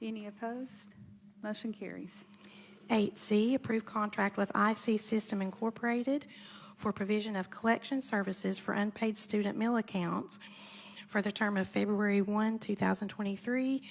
Any opposed? Motion carries. 8C, approved contract with IC System Incorporated for provision of collection services for unpaid student meal accounts for the term of February 1, 2023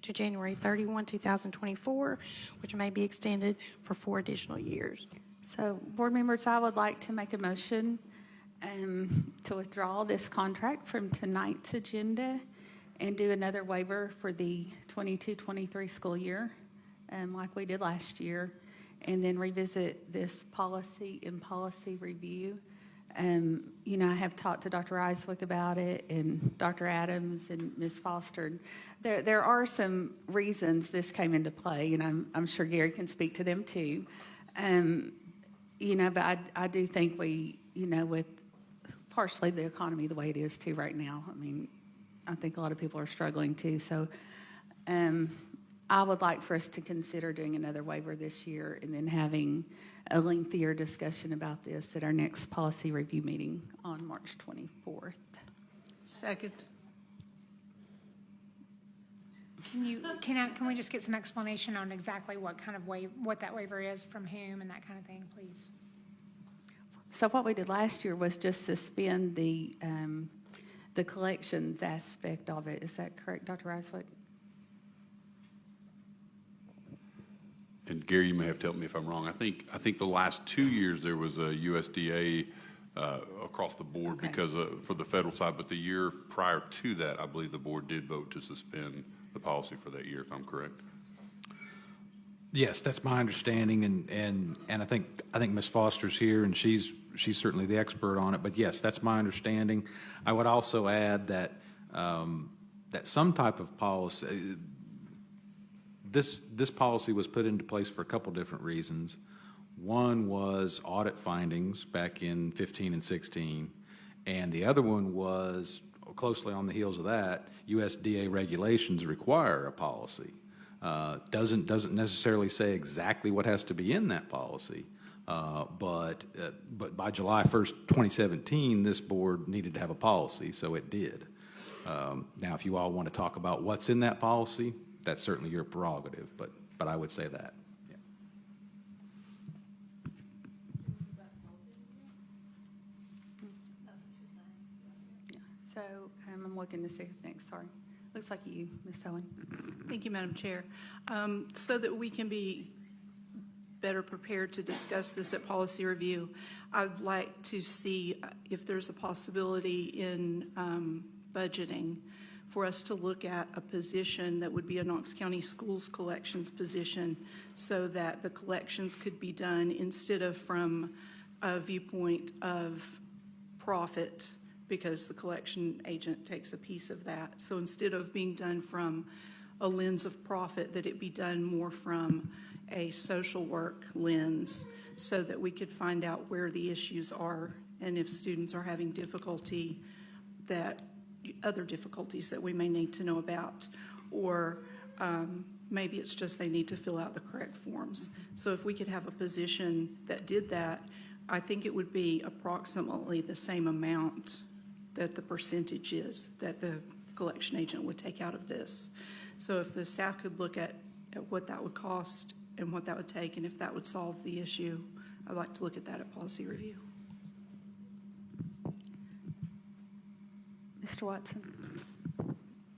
to January 31, 2024, which may be extended for 4 additional years. So, board members, I would like to make a motion to withdraw this contract from tonight's agenda and do another waiver for the 22-23 school year, like we did last year, and then revisit this policy in policy review. You know, I have talked to Dr. Eiswick about it, and Dr. Adams and Ms. Foster. There are some reasons this came into play, and I'm sure Gary can speak to them too. You know, but I do think we, you know, with partially the economy the way it is too right now, I mean, I think a lot of people are struggling too. So I would like for us to consider doing another waiver this year and then having a lengthier discussion about this at our next policy review meeting on March 24th. Second. Can we just get some explanation on exactly what kind of what that waiver is, from whom, and that kind of thing, please? So what we did last year was just suspend the collections aspect of it. Is that correct, Dr. Eiswick? And Gary, you may have to help me if I'm wrong. I think the last 2 years there was a USDA across the board because for the federal side, but the year prior to that, I believe the board did vote to suspend the policy for that year, if I'm correct. Yes, that's my understanding, and I think Ms. Foster's here, and she's certainly the expert on it. But yes, that's my understanding. I would also add that that some type of policy. This policy was put into place for a couple different reasons. One was audit findings back in 15 and 16, and the other one was closely on the heels of that. USDA regulations require a policy. Doesn't necessarily say exactly what has to be in that policy, but by July 1st, 2017, this board needed to have a policy, so it did. Now, if you all want to talk about what's in that policy, that's certainly your prerogative, but I would say that. Yeah. So I'm looking to see who's next. Sorry. Looks like you, Ms. Owen. Thank you, Madam Chair. So that we can be better prepared to discuss this at policy review, I'd like to see if there's a possibility in budgeting for us to look at a position that would be a Knox County Schools collections position, so that the collections could be done instead of from a viewpoint of profit, because the collection agent takes a piece of that. So instead of being done from a lens of profit, that it be done more from a social work lens, so that we could find out where the issues are, and if students are having difficulty, that other difficulties that we may need to know about, or maybe it's just they need to fill out the correct forms. So if we could have a position that did that, I think it would be approximately the same amount that the percentage is that the collection agent would take out of this. So if the staff could look at what that would cost and what that would take, and if that would solve the issue, I'd like to look at that at policy review. Mr. Watson.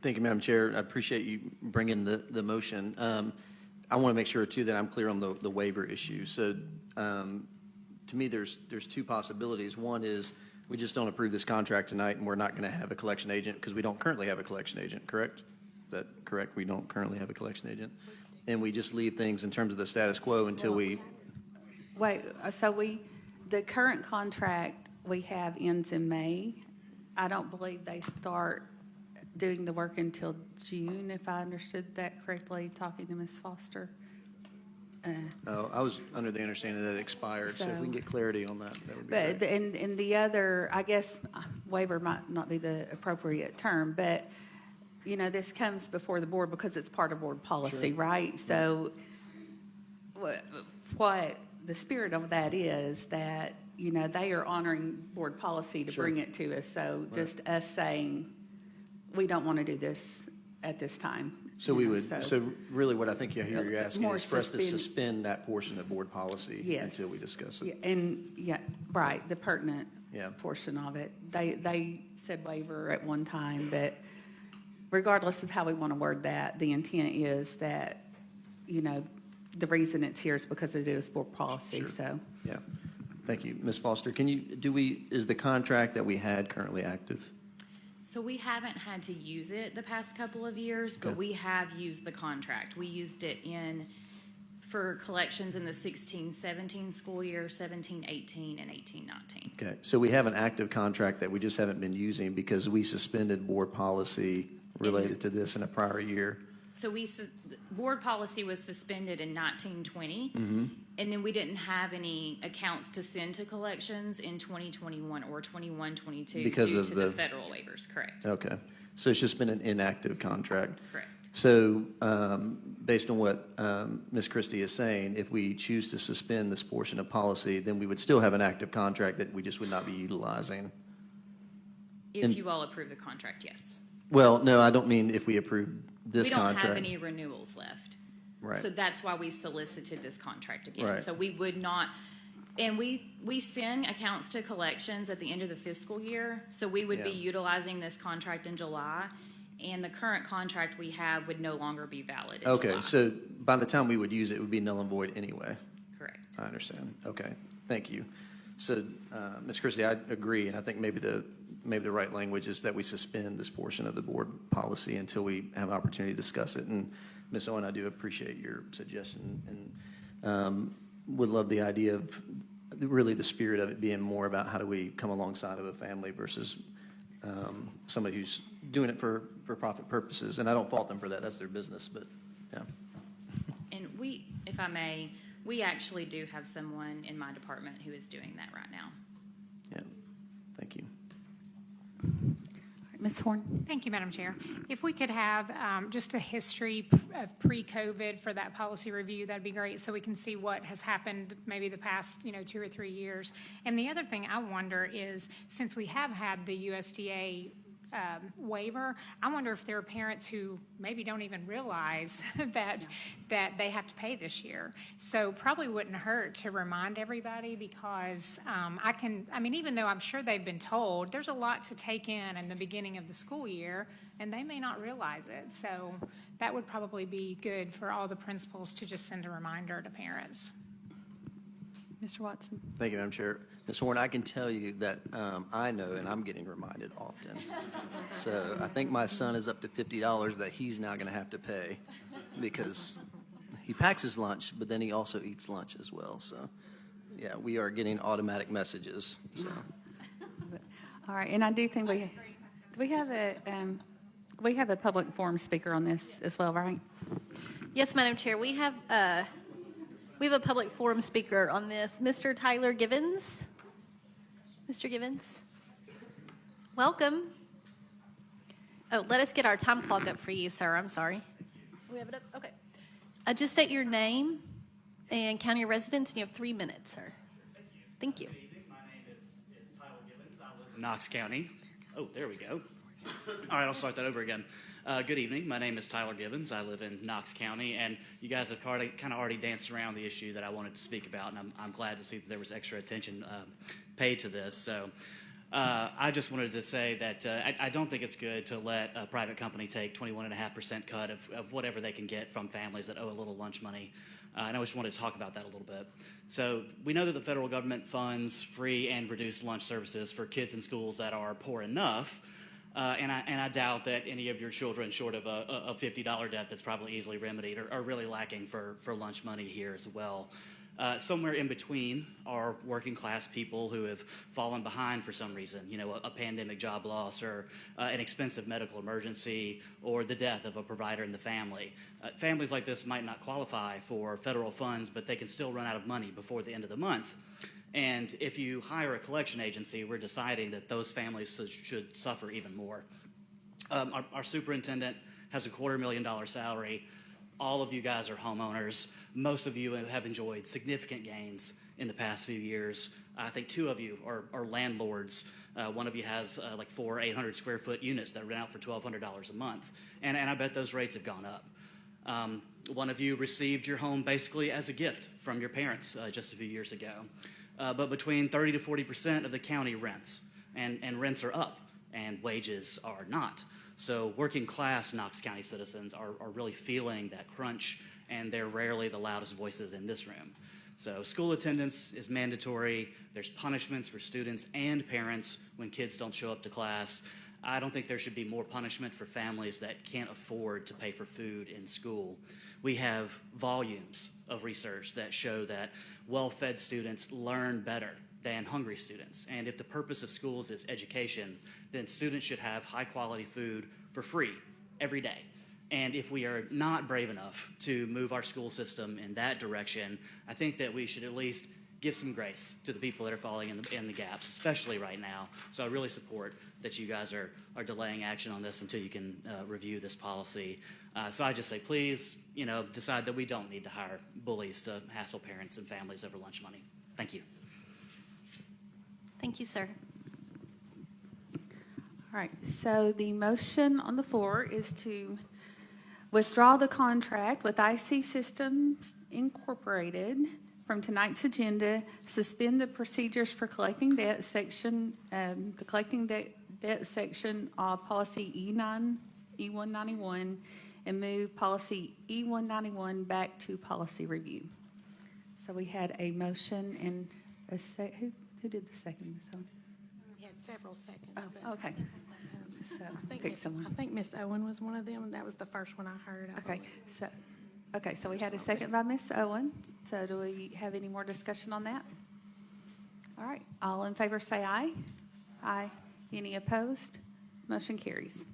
Thank you, Madam Chair. I appreciate you bringing the motion. I want to make sure, too, that I'm clear on the waiver issue. So to me, there's two possibilities. One is we just don't approve this contract tonight, and we're not going to have a collection agent because we don't currently have a collection agent, correct? Is that correct? We don't currently have a collection agent. And we just leave things in terms of the status quo until we... Wait, so the current contract we have ends in May. I don't believe they start doing the work until June, if I understood that correctly, talking to Ms. Foster. I was under the understanding that it expired, so if we can get clarity on that would be great. And the other, I guess, waiver might not be the appropriate term, but, you know, this comes before the board because it's part of board policy, sure, right? So what the spirit of that is that, you know, they are honoring board policy to sure bring it to us. So just us saying we don't want to do this at this time. So we would, so really what I think you're asking More is for us to suspend- suspend that portion of board policy Yes. until we discuss Yeah, it. and, yeah, right, the pertinent Yeah. portion of it. They said waiver at one time, but regardless of how we want to word that, the intent is that, you know, the reason it's here is because it is board policy, Sure. so. Yeah. Thank you. Ms. Foster, is the contract that we had currently active? So we haven't had to use it the past couple of years, but Okay. we have used the contract. We used it for collections in the 16-17 school year, 17-18, and 18-19. Okay, so we have an active contract that we just haven't been using because we suspended board policy related to this in a prior year. So board policy was suspended in 1920, Mm-hmm. and then we didn't have any accounts to send to collections in 2021 or 21-22 Because due of to the- the federal waivers, correct? Okay, so it's just been an inactive contract. Correct. So, based on what Ms. Christie is saying, if we choose to suspend this portion of policy, then we would still have an active contract that we just would not be utilizing. If you all approve the contract, yes. Well, no, I don't mean if we approve this We don't contract. have any renewals left. Right. So that's why we solicited this contract again. Right. So we would not, and we send accounts to collections at the end of the fiscal year. So we would be Yeah. utilizing this contract in July, and the current contract we have would no longer be valid in Okay, July. so by the time we would use it, it would be null and void anyway. Correct. I understand. Okay, thank you. So, Ms. Christie, I agree, and I think maybe the right language is that we suspend this portion of the board policy until we have an opportunity to discuss it. And Ms. Owen, I do appreciate your suggestion and would love the idea of really the spirit of it being more about how do we come alongside of a family versus somebody who's doing it for profit purposes. And I don't fault them for that. That's their business, but yeah. And we, if I may, we actually do have someone in my department who is doing that right now. Yeah, thank you. Ms. Horn? Thank you, Madam Chair. If we could have just the history of pre-COVID for that policy review, that'd be great, so we can see what has happened maybe the past, 2 or 3 years. And the other thing I wonder is, since we have had the USDA waiver, I wonder if there are parents who maybe don't even realize that they have to pay this year. So probably wouldn't hurt to remind everybody, because even though I'm sure they've been told, there's a lot to take in the beginning of the school year, and they may not realize it. So that would probably be good for all the principals to just send a reminder to parents. Mr. Watson? Thank you, Madam Chair. Ms. Horn, I can tell you that I know, and I'm getting reminded often. So I think my son is up to $50 that he's now going to have to pay because he packs his lunch, but then he also eats lunch as well. So, yeah, we are getting automatic messages. So, All right, and I do think we have a public forum speaker on this as well, right? Yes, Madam Chair. We have a public forum speaker on this, Mr. Tyler Givens. Mr. Givens, welcome. Oh, let us get our time clock up for you, sir. I'm sorry. We have it up? Okay. Just state your name and county your residence, and you have 3 minutes, sir. Thank you. Good evening. My name is Tyler Givens. I live in Knox County. Oh, there we go. All right, I'll start that over again. Good evening. My name is Tyler Givens. I live in Knox County, and you guys have kind of already danced around the issue that I wanted to speak about, and I'm glad to see that there was extra attention paid to this. So I just wanted to say that I don't think it's good to let a private company take 21.5% cut of whatever they can get from families that owe a little lunch money. And I just wanted to talk about that a little bit. So we know that the federal government funds free and reduced lunch services for kids in schools that are poor enough. And I doubt that any of your children, short of a $50 debt that's probably easily remedied, are really lacking for lunch money here as well. Somewhere in between are working class people who have fallen behind for some reason, a pandemic job loss or an expensive medical emergency or the death of a provider in the family. Families like this might not qualify for federal funds, but they can still run out of money before the end of the month. And if you hire a collection agency, we're deciding that those families should suffer even more. Our superintendent has a $250,000 salary. All of you guys are homeowners. Most of you have enjoyed significant gains in the past few years. I think 2 of you are landlords. One of you has like 4 800 square foot units that rent out for $1,200 a month, and I bet those rates have gone up. One of you received your home basically as a gift from your parents just a few years ago. But between 30 to 40% of the county rents, and rents are up, and wages are not. So working class Knox County citizens are really feeling that crunch, and they're rarely the loudest voices in this room. So school attendance is mandatory. There's punishments for students and parents when kids don't show up to class. I don't think there should be more punishment for families that can't afford to pay for food in school. We have volumes of research that show that well-fed students learn better than hungry students. And if the purpose of schools is education, then students should have high-quality food for free every day. And if we are not brave enough to move our school system in that direction, I think that we should at least give some grace to the people that are falling in the gaps, especially right now. So I really support that you guys are delaying action on this until you can review this policy. So I just say, please, decide that we don't need to hire bullies to hassle parents and families over lunch money. Thank you. Thank you, sir. All right, so the motion on the floor is to withdraw the contract with IC Systems Incorporated from tonight's agenda, suspend the procedures for collecting debt section, the collecting debt section of policy E191, and move policy E191 back to policy review. So we had a motion and a who did the second? We had several seconds. Oh, okay. So pick someone. I think Miss Owen was one of them. That was the first one I heard. Okay, so we had a second by Miss Owen. So do we have any more discussion on that? All right, all in favor say aye. Aye. Any opposed? Motion carries.